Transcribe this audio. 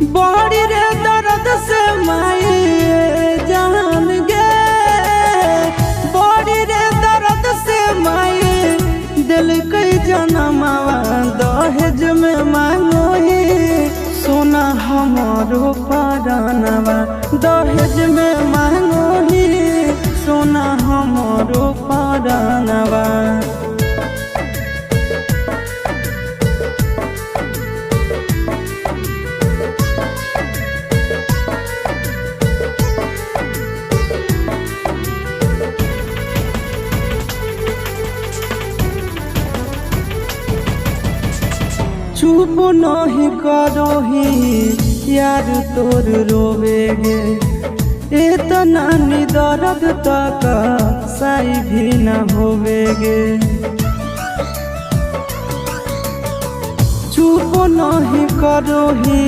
बड़ी रे दर्द से माई जान गे, बड़ी रे दर्द से माई दिल कई जनमावा दहेज में मांगो ही सोना हमारो परानवा, दहेज में मांगो ही सोना हमारो परानवा। चुप नहीं करो ही यार तोर रोवेगे, इतना नी दर्द तक सही भी न होवेगे। चुप नहीं करो ही